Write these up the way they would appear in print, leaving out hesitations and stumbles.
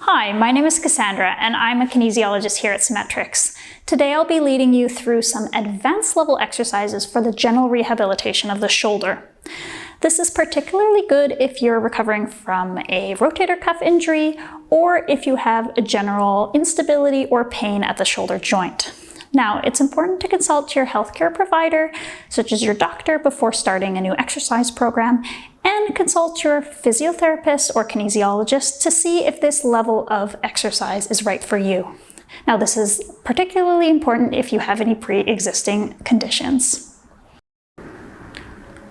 Hi, my name is Cassandra and I'm a kinesiologist here at Symmetrics. Today I'll be leading you through some advanced level exercises for the general rehabilitation of the shoulder. This is particularly good if you're recovering from a rotator cuff injury or if you have a general instability or pain at the shoulder joint. Now, it's important to consult your healthcare provider, such as your doctor, before starting a new exercise program, and consult your physiotherapist or kinesiologist to see if this level of exercise is right for you. Now, this is particularly important if you have any pre-existing conditions.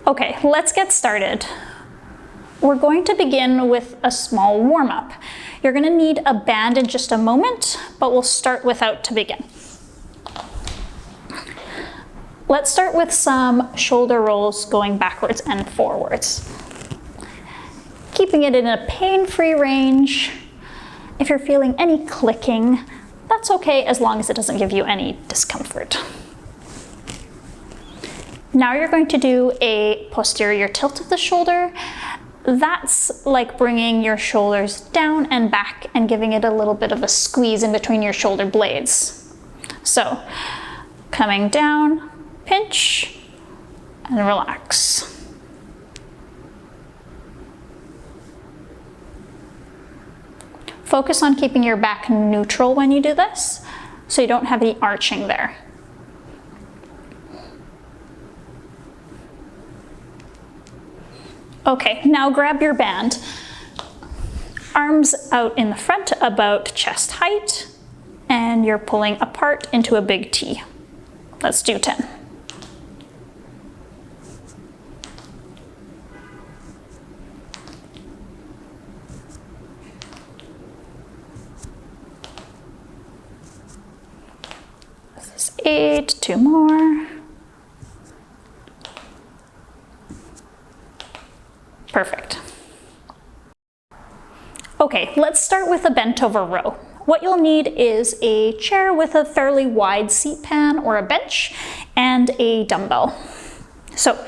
Okay, let's get started. We're going to begin with a small warm-up. You're going to need a band in just a moment, but we'll start without to begin. Let's start with some shoulder rolls going backwards and forwards. Keeping it in a pain-free range. If you're feeling any clicking, that's okay as long as it doesn't give you any discomfort. Now you're going to do a posterior tilt of the shoulder. That's like bringing your shoulders down and back and giving it a little bit of a squeeze in between your shoulder blades. So, coming down, pinch, and relax. Focus on keeping your back neutral when you do this, so you don't have any arching there. Okay, now grab your band. Arms out in the front about chest height, and you're pulling apart into a big T. Let's do 10. This is 8, 2 more. Perfect. Okay, let's start with a bent over row. What you'll need is a chair with a fairly wide seat pan or a bench and a dumbbell. So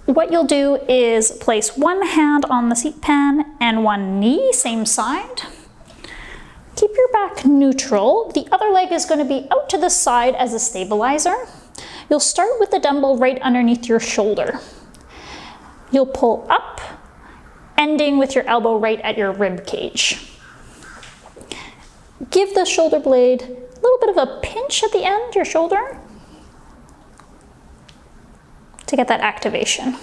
what you'll do is place one hand on the seat pan and one knee, same side. Keep your back neutral. The other leg is going to be out to the side as a stabilizer. You'll start with the dumbbell right underneath your shoulder. You'll pull up, ending with your elbow right at your rib cage. Give the shoulder blade a little bit of a pinch at the end, your shoulder, to get that activation.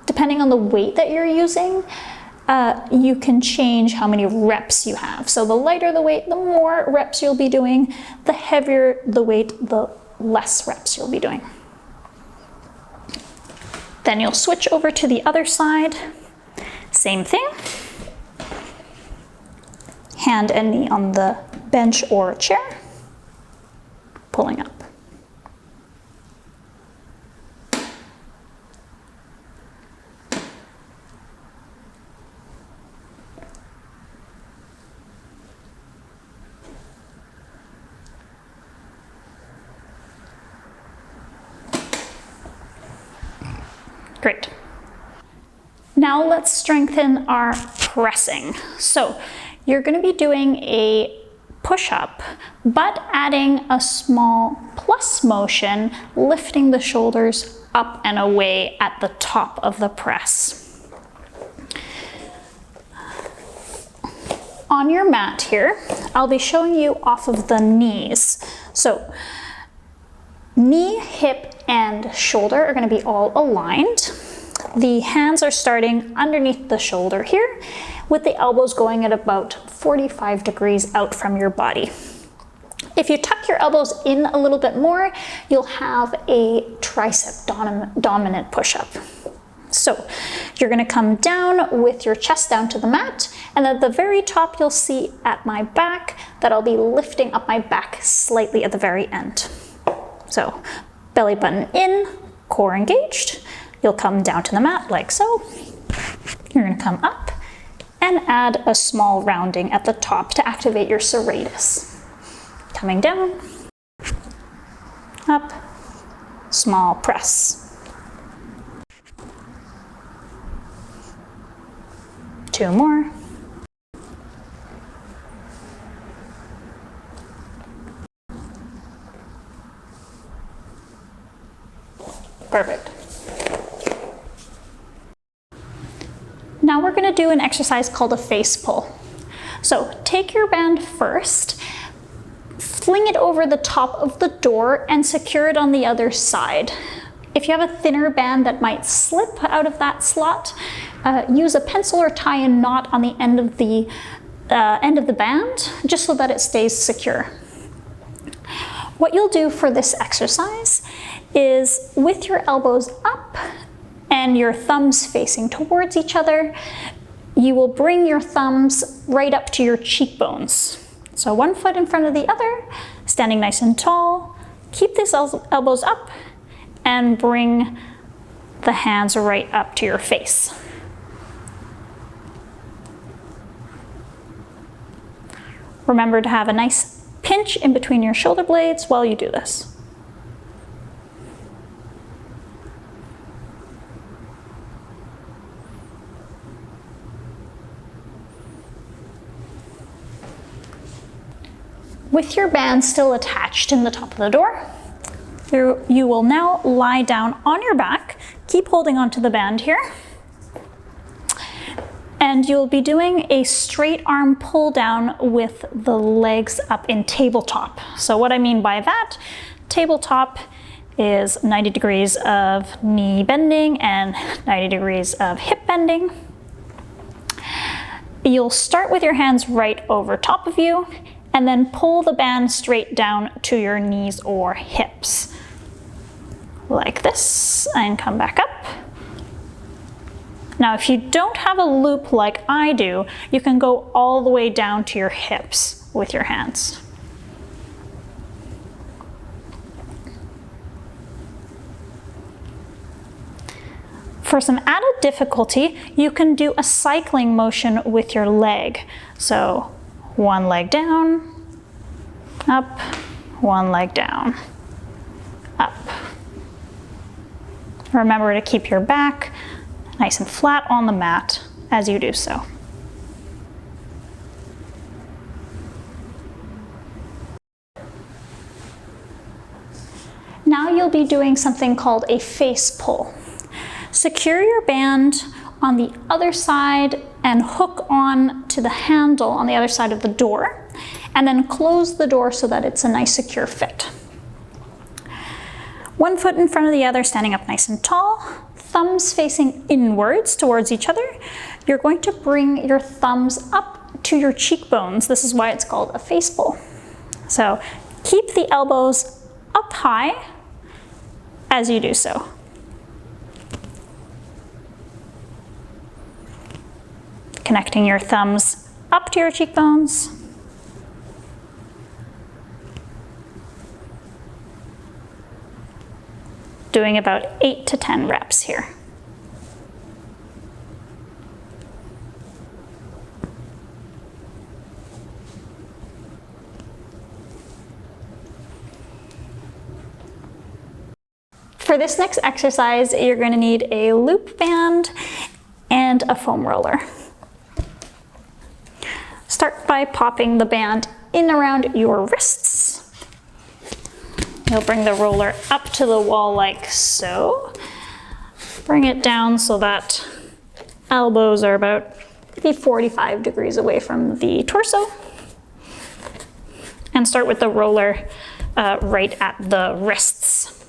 Depending on the weight that you're using, you can change how many reps you have. So the lighter the weight, the more reps you'll be doing. The heavier the weight, the less reps you'll be doing. Then you'll switch over to the other side. Same thing. Hand and knee on the bench or chair. Pulling up. Great. Now let's strengthen our pressing. So you're going to be doing a push-up, but adding a small plus motion, lifting the shoulders up and away at the top of the press. On your mat here, I'll be showing you off of the knees. So knee, hip, and shoulder are going to be all aligned. The hands are starting underneath the shoulder here, with the elbows going at about 45 degrees out from your body. If you tuck your elbows in a little bit more, you'll have a tricep dominant push-up. So you're going to come down with your chest down to the mat, and at the very top you'll see at my back that I'll be lifting up my back slightly at the very end. So belly button in, core engaged. You'll come down to the mat like so. You're going to come up and add a small rounding at the top to activate your serratus. Coming down, up, small press. 2 more. Perfect. Now we're going to do an exercise called a face pull. So take your band first, fling it over the top of the door and secure it on the other side. If you have a thinner band that might slip out of that slot, use a pencil or tie a knot on the end of the band, just so that it stays secure. What you'll do for this exercise is, with your elbows up and your thumbs facing towards each other, you will bring your thumbs right up to your cheekbones. So 1 foot in front of the other, standing nice and tall. Keep these elbows up and bring the hands right up to your face. Remember to have a nice pinch in between your shoulder blades while you do this. With your band still attached in the top of the door, you will now lie down on your back. Keep holding onto the band here. And you'll be doing a straight arm pull down with the legs up in tabletop. So what I mean by that, tabletop is 90 degrees of knee bending and 90 degrees of hip bending. You'll start with your hands right over top of you and then pull the band straight down to your knees or hips. Like this, and come back up. Now, if you don't have a loop like I do, you can go all the way down to your hips with your hands. For some added difficulty, you can do a cycling motion with your leg. So, 1 leg down, up, 1 leg down, up. Remember to keep your back nice and flat on the mat as you do so. Now you'll be doing something called a face pull. Secure your band on the other side and hook on to the handle on the other side of the door, and then close the door so that it's a nice secure fit. 1 foot in front of the other, standing up nice and tall, thumbs facing inwards towards each other. You're going to bring your thumbs up to your cheekbones. This is why it's called a face pull. So keep the elbows up high as you do so. Connecting your thumbs up to your cheekbones. Doing about 8 to 10 reps here. For this next exercise, you're going to need a loop band and a foam roller. Start by popping the band in around your wrists. You'll bring the roller up to the wall like so. Bring it down so that elbows are about maybe 45 degrees away from the torso. And start with the roller right at the wrists.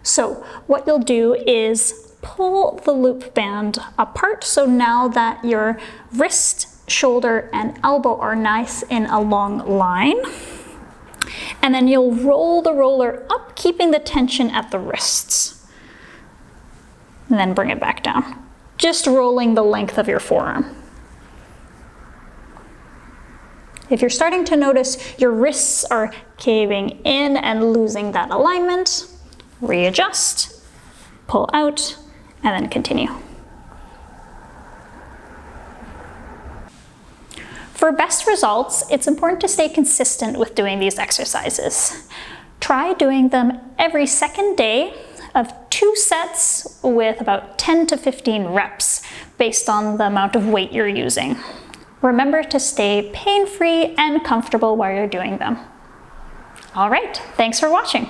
So what you'll do is pull the loop band apart. So now that your wrist, shoulder, and elbow are nice in a long line. And then you'll roll the roller up, keeping the tension at the wrists. And then bring it back down. Just rolling the length of your forearm. If you're starting to notice your wrists are caving in and losing that alignment, readjust, pull out, and then continue. For best results, it's important to stay consistent with doing these exercises. Try doing them every second day of 2 sets with about 10 to 15 reps based on the amount of weight you're using. Remember to stay pain-free and comfortable while you're doing them. All right, thanks for watching.